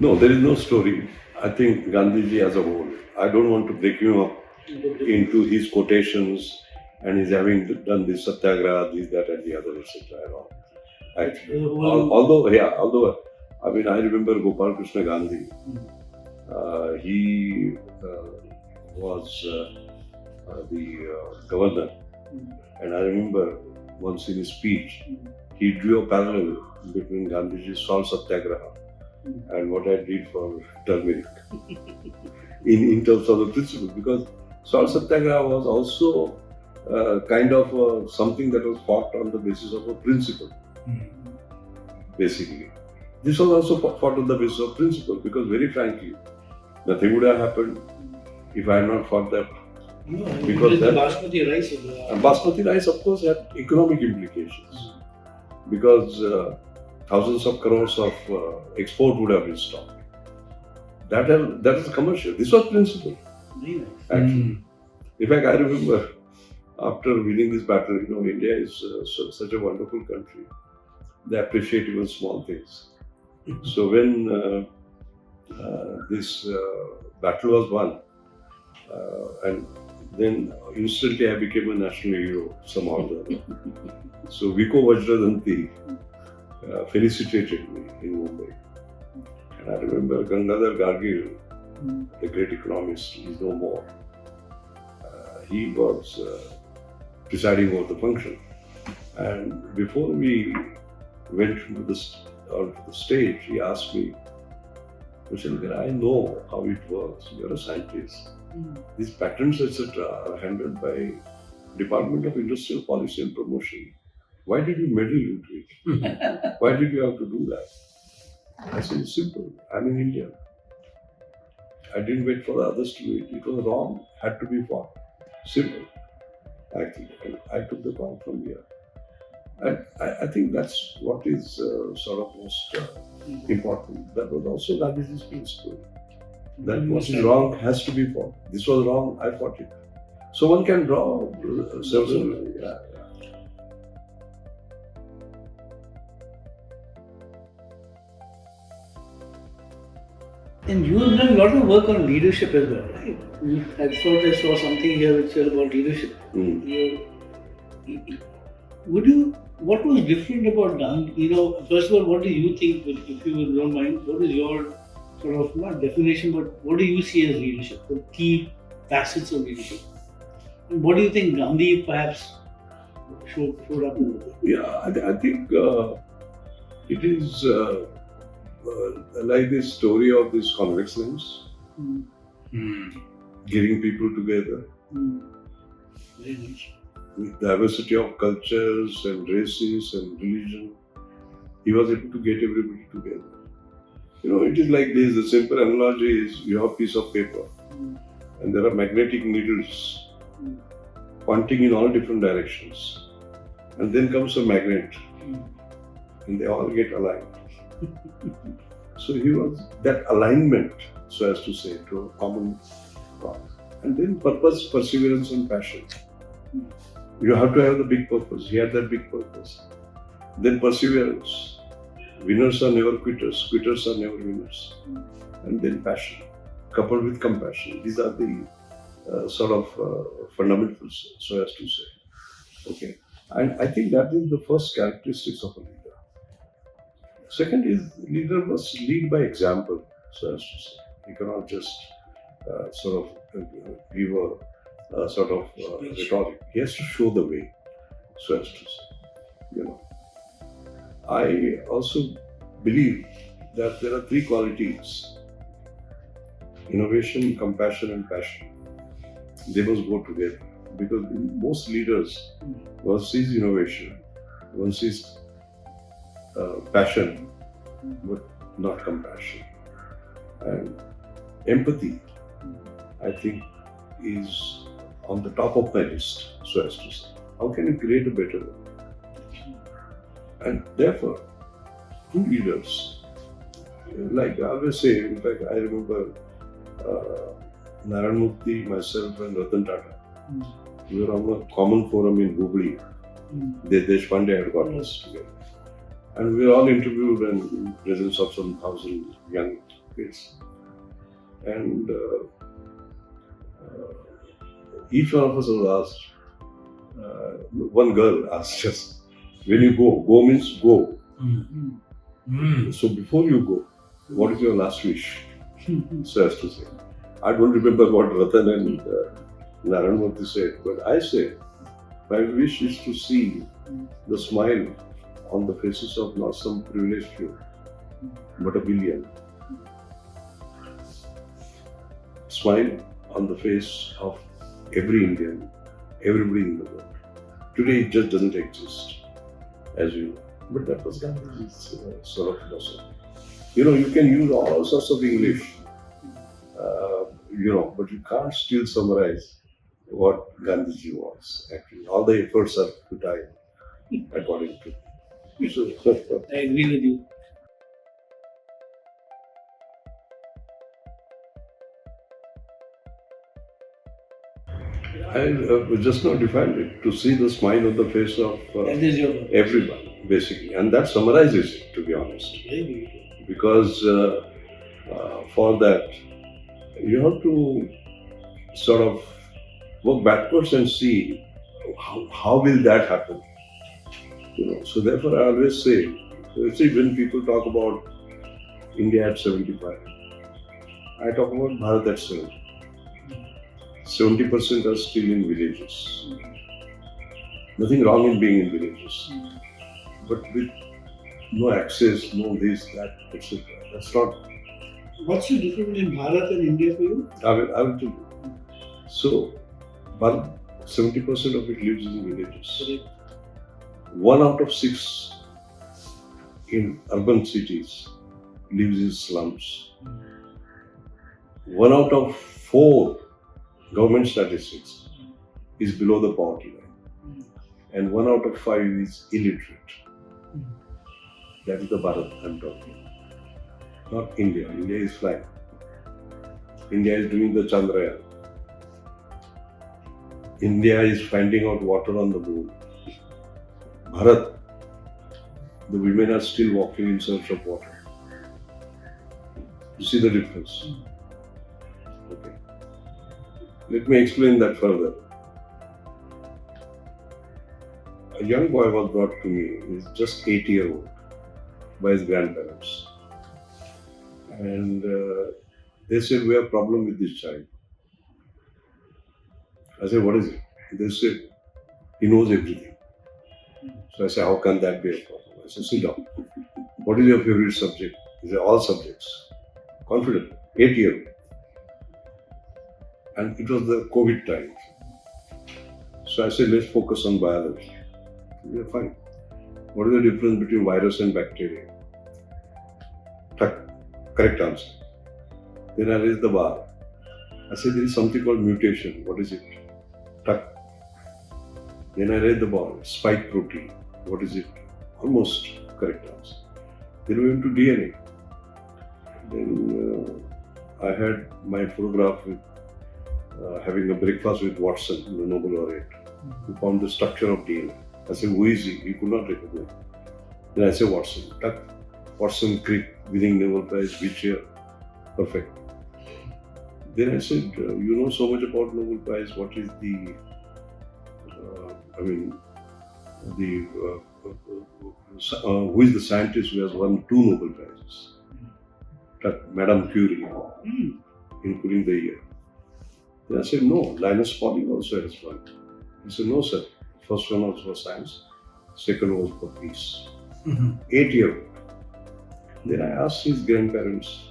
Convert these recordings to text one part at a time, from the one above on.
No, there is no story. I think Gandhiji as a whole. I don't want to break him up into his quotations and his having done this satyagraha, this, that, and the other, etc. And all. Actually, although I mean, I remember Gopal Krishna Gandhi. He was the governor, and I remember once in his speech, he drew a parallel between Gandhiji's salt satyagraha and what I did for turmeric in terms of the principle, because salt satyagraha was also kind of something that was fought on the basis of a principle, basically. This was also fought on the basis of principle, because very frankly, nothing would have happened if I had not fought that. No, because that, basmati rice. Basmati rice, of course, had economic implications, because thousands of crores of export would have been stopped. That is commercial. This was principle. Actually, in fact, I remember after winning this battle, India is such a wonderful country. They appreciate even small things. So when this battle was won, and then instantly I became a national hero somehow or other. So Viko Vajradanti felicitated me in Mumbai. And I remember Gangadhar Gargil, the great economist, he is no more. He was presiding over the function. And before we went onto the stage, he asked me, Mashelkar, I know how it works. You're a scientist. These patents, etc., are handled by Department of Industrial Policy and Promotion. Why did you meddle into it? Why did you have to do that? I said, it's simple. I'm in India. I didn't wait for the others to do it. It was wrong, had to be fought. Simple. Actually, I took the call from here. And I think that's what is sort of most important. That was also Gandhiji's principle. That what is wrong has to be fought. This was wrong, I fought it. So one can draw several. And you have done a lot of work on leadership as well, right? I thought I saw something here which said about leadership. What was different about Gandhi? First of all, what do you think, if you don't mind, what is your sort of, not definition, but what do you see as leadership, the key facets of leadership? And what do you think Gandhi perhaps showed up in? Yeah, I think it is like this story of this convex lens, getting people together. Very nice. With diversity of cultures and races and religion, he was able to get everybody together. It is like this. The simple analogy is you have a piece of paper and there are magnetic needles pointing in all different directions. And then comes a magnet and they all get aligned. So he was that alignment, so as to say, to a common cause. And then purpose, perseverance and passion. You have to have the big purpose. He had that big purpose. Then perseverance. Winners are never quitters. Quitters are never winners. And then passion, coupled with compassion. These are the sort of fundamentals, so as to say. Okay. And I think that is the first characteristics of a leader. Second is, leader must lead by example, so as to say. He cannot just sort of give a sort of rhetoric. He has to show the way, so as to say. I also believe that there are three qualities: innovation, compassion, and passion. They must go together, because most leaders, one sees innovation, one sees passion, but not compassion. And empathy, I think, is on the top of my list, so as to say. How can you create a better world? And therefore, true leaders, like I always say, in fact, I remember Narayan Murthy, myself, and Ratan Tata. We were on a common forum in Hubli. Deshpande had got us together. And we were all interviewed and in presence of some 1,000 young kids. And each one of us was asked, one girl asked us, when you go means go. So before you go, what is your last wish? So as to say. I don't remember what Ratan and Narayanmurthy said, but I said, my wish is to see the smile on the faces of not some privileged few, but a billion. Smile on the face of every Indian, everybody in the world. Today it just doesn't exist, as you know. But that was Gandhi's sort of philosophy. You can use all sorts of English, but you can't still summarize what Gandhiji was. Actually, all the efforts are futile, according to me. So, I agree with you. I just now defined it, to see the smile on the face of That is your work. everyone, basically. And that summarizes it, to be honest. Very beautiful. Because for that, you have to sort of work backwards and see how will that happen. So therefore I always say, when people talk about India at 75, I talk about Bharat at 70. 70% are still in villages. Nothing wrong in being in villages. But with no access, no this, that, etc. That's not. What's the difference between Bharat and India for you? I will tell you. So, 70% of it lives in villages. Correct. 1 out of 6 in urban cities lives in slums. 1 out of 4 government statistics is below the poverty line. And 1 out of 5 is illiterate. That is the Bharat I'm talking. Not India. India is flying. India is doing the Chandrayaan. India is finding out water on the moon. Bharat, the women are still walking in search of water. You see the difference? Okay. Let me explain that further. A young boy was brought to me, he's just 8-year-old, by his grandparents. And they said, we have a problem with this child. I said, what is it? They said, he knows everything. So I said, how can that be a problem? I said, sit down. What is your favorite subject? He said, all subjects. Confident, 8-year-old. And it was the COVID time. So I said, let's focus on biology. We are fine. What is the difference between virus and bacteria? Correct answer. Then I raised the bar. I said, there is something called mutation. What is it? Tuck. Then I raised the bar. Spike protein. What is it? Almost correct answer. Then we went to DNA. Then I had my photograph with having a breakfast with Watson, the Nobel laureate, who found the structure of DNA. I said, who is he? He could not recognize. Then I said, Watson. Tuck. Watson Crick winning Nobel Prize, which year? Perfect. Then I said, you know so much about Nobel Prize, what is the, who is the scientist who has won 2 Nobel Prizes? Madame Curie, including the year. Then I said, no, Linus Pauling also has won. He said, no sir, first one was for science, second was for peace. 8-year-old. Then I asked his grandparents,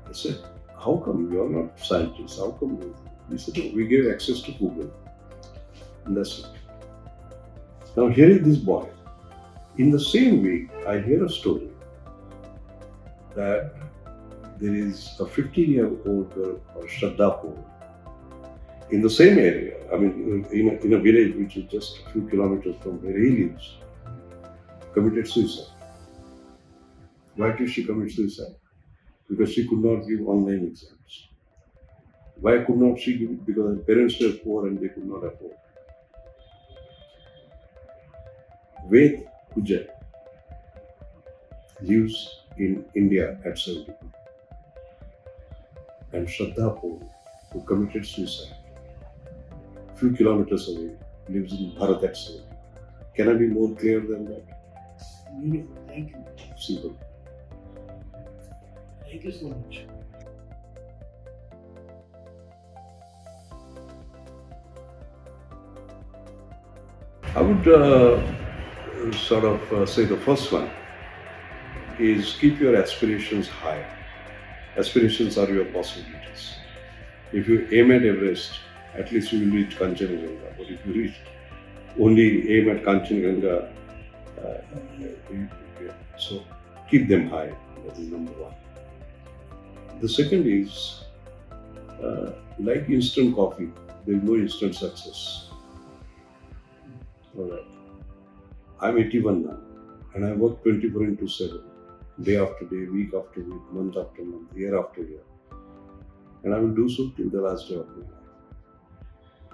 I said, how come you are not scientists? How come you? He said, no, we gave access to Google. And that's it. Now here is this boy. In the same week, I hear a story that there is a 15-year-old girl called Shraddha Paul in the same area, in a village which is just a few kilometers from where he lives, committed suicide. Why did she commit suicide? Because she could not give online exams. Why could not she give it? Because her parents were poor and they could not afford. Ved Pujay lives in India at 70. and Shraddha Paul, who committed suicide, few kilometers away, lives in Bharat AcSIR. Can I be more clear than that? Beautiful. Thank you. Simple. Thank you so much. I would say the first one is keep your aspirations high. Aspirations are your possibilities. If you aim at Everest, at least you will reach Kanchenjunga. But if you only aim at Kanchenjunga, so keep them high. That is number one. The second is like instant coffee. There is no instant success. All right. I'm 81 now, and I work 24/7, day after day, week after week, month after month, year after year. And I will do so till the last day of my life.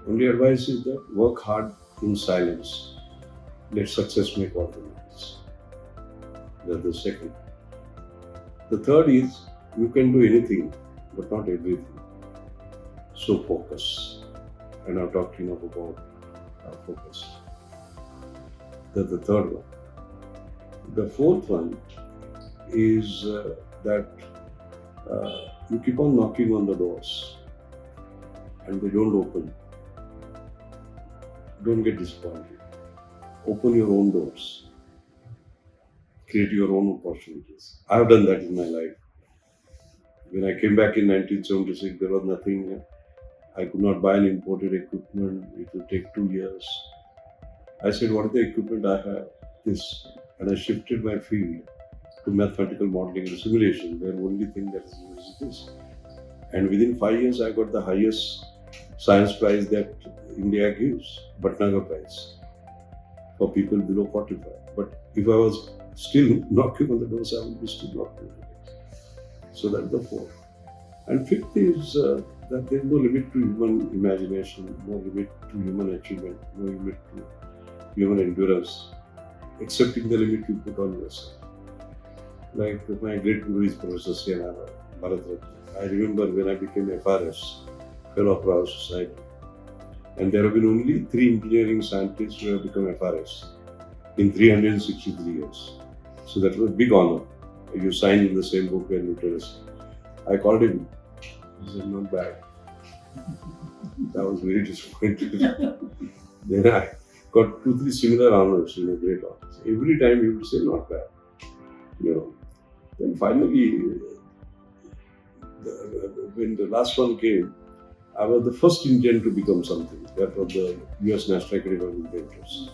Only advice is that work hard in silence. Let success make all the noise. That's the second. The third is you can do anything, but not everything. So focus. And I'm talking about focus. That's the third one. The fourth one is that you keep on knocking on the doors and they don't open. Don't get disappointed. Open your own doors. Create your own opportunities. I have done that in my life. When I came back in 1976, there was nothing. I could not buy an imported equipment. It would take 2 years. I said, what is the equipment I have? This. And I shifted my field to mathematical modeling and simulation, where the only thing that is used is this. And within 5 years, I got the highest science prize that India gives, Bhatnagar Prize, for people below 45. But if I was still knocking on the doors, I would be still knocking on the doors. So that's the fourth. And fifth is that there is no limit to human imagination, no limit to human achievement, no limit to human endurance, accepting the limit you put on yourself. Like my great guru is Professor C.N.R. Bharat Ratna. I remember when I became FRS, Fellow of Royal Society, and there have been only 3 engineering scientists who have become FRS in 363 years. So that was a big honor. You signed in the same book and you tell us. I called him. He said, not bad. I was very disappointed. Then I got 2-3 similar honors, great honors. Every time he would say, not bad. Then finally, when the last one came, I was the first Indian to become something. That was the US National Academy of Inventors.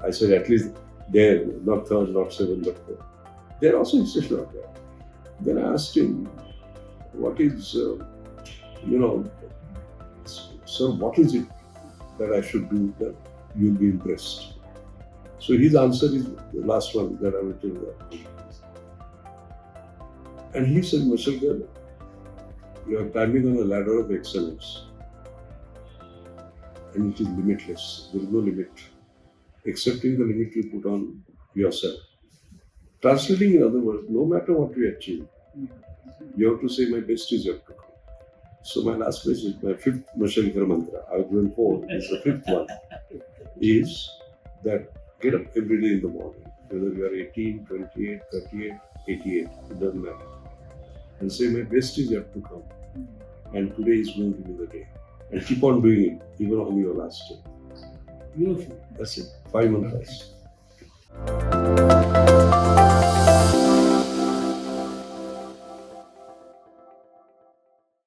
I said, at least there, not third, not seventh, but fourth. There also he said, not bad. Then I asked him, what is, sir, what is it that I should do that you'll be impressed? So his answer is the last one that I will tell you. And he said, Mashelkar, you are climbing on a ladder of excellence. And it is limitless. There is no limit. Accepting the limit you put on yourself. Translating in other words, no matter what you achieve, you have to say, my best is yet to come. So my last message, my fifth Mashelkar mantra, I've given 4, is the fifth one, is that get up every day in the morning, whether you are 18, 28, 38, 88, it doesn't matter. And say, my best is yet to come. And today is going to be the day. And keep on doing it, even on your last day. Beautiful. That's it. 5 mantras.